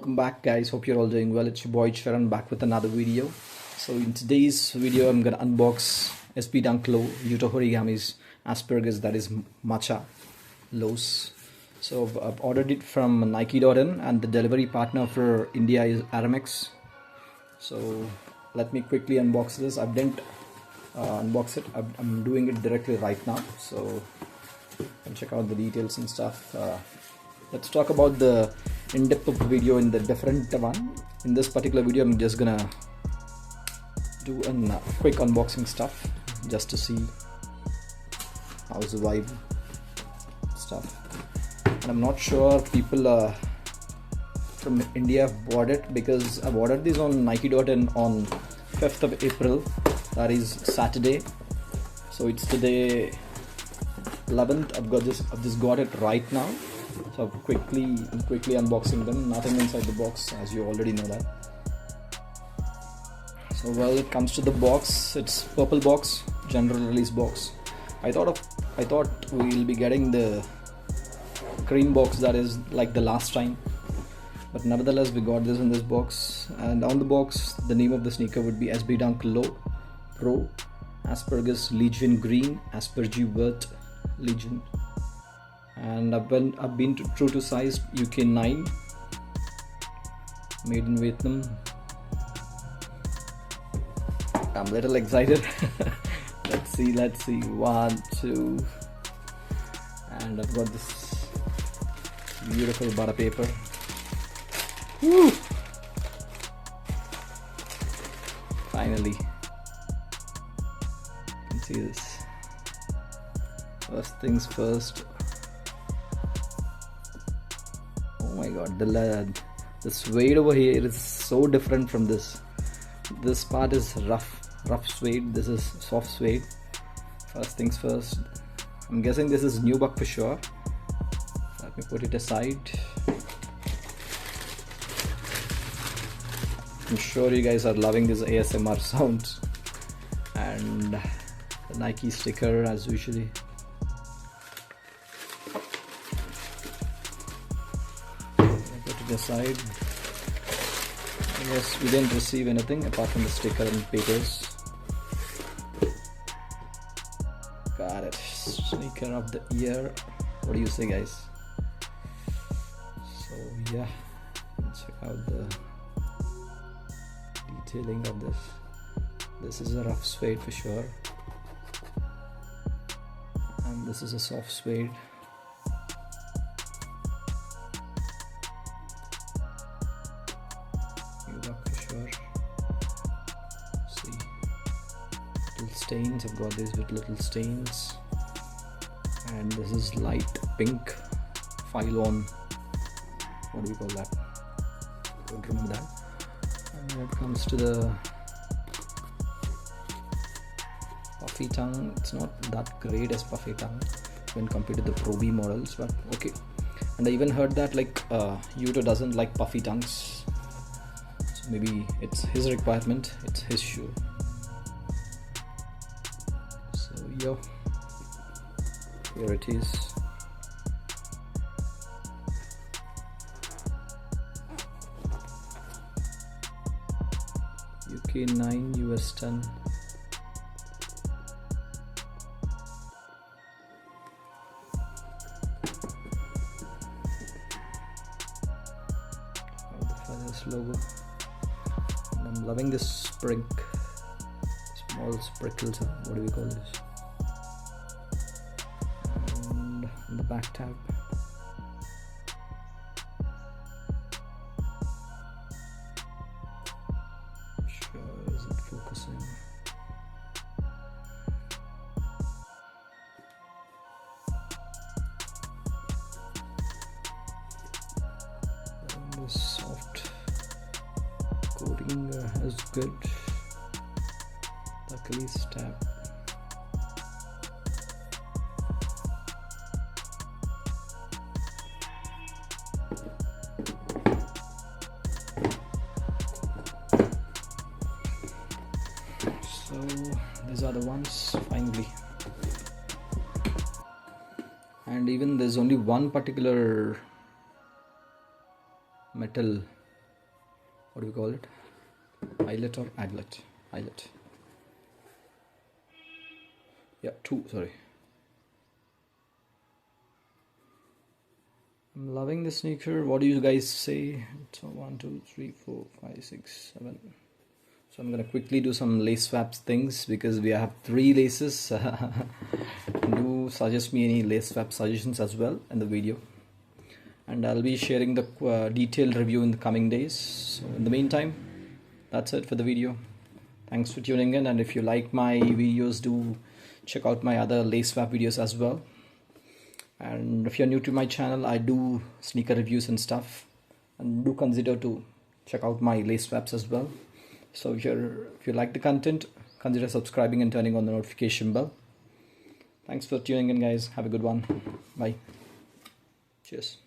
Welcome back, guys. Hope you're all doing well. It's your boy Charan back with another video. So in today's video I'm gonna unbox SB Dunk Low Yuto Horigome's asparagus, that is Matcha lows. So I've ordered it from Nike.in and the delivery partner for India is Aramex. So let me quickly unbox this. I didn't unbox it. I'm doing it directly right now, so you can check out the details and stuff. Let's talk about the in-depth video in the different one. In this particular video I'm just gonna do a quick unboxing stuff just to see how's the vibe stuff. And I'm not sure people from India have bought it, because I've ordered these on Nike.in on 5th of April, that is Saturday. So it's today 11th. I've just got it right now. So I'm quickly unboxing them. Nothing inside the box, as you already know that. So well, it comes to the box. It's purple box, general release box. I thought we'll be getting the green box, that is like the last time, but nevertheless we got this in this box. And on the box the name of the sneaker would be SB Dunk Low Pro Asparagus Legion Green Aspergy Vert Legion. And I've been true to size, UK 9, made in Vietnam. I'm a little excited. let's see 1, 2, and I've got this beautiful butter paper. Woo! Finally, you can see this. First things first. Oh my god, the suede over here is so different from this. This part is rough suede, this is soft suede. First things first, I'm guessing this is nubuck for sure. Let me put it aside. I'm sure you guys are loving this ASMR sound. And the Nike sticker as usually. Aside. I guess we didn't receive anything apart from the sticker and papers. Got it. Sneaker of the year. What do you say, guys? So yeah, let's check out the detailing of this. This is a rough suede for sure, and this is a soft suede. For sure. See, little stains. I've got these with little stains, and this is light pink phylon. What do we call that? Don't remember that. And when it comes to the puffy tongue, it's not that great as puffy tongue when compared to the Pro B models, but okay. And I even heard that Yuto doesn't like puffy tongues. Maybe it's his requirement, it's his shoe. So yeah, here it is. UK 9, US 10. The feathers logo. I'm loving this small sprinkles, what do we call this? And on the back tab, sure, is it focusing? And this soft coating is good. Luckily stab. So these are the ones finally. And even there's only one particular metal what do we call it, eyelet or aglet, eyelet, yeah, 2, sorry. I'm loving the sneaker. What do you guys say? So 1 2 3 4 5 6 7. So I'm gonna quickly do some lace swaps things because we have 3 laces. Do suggest me any lace swap suggestions as well in the video, and I'll be sharing the detailed review in the coming days. So in the meantime, that's it for the video. Thanks for tuning in, and if you like my videos, do check out my other lace swap videos as well. And if you're new to my channel, I do sneaker reviews and stuff, and do consider to check out my lace swaps as well. So if you like the content, consider subscribing and turning on the notification bell. Thanks for tuning in, guys. Have a good one. Bye. Cheers.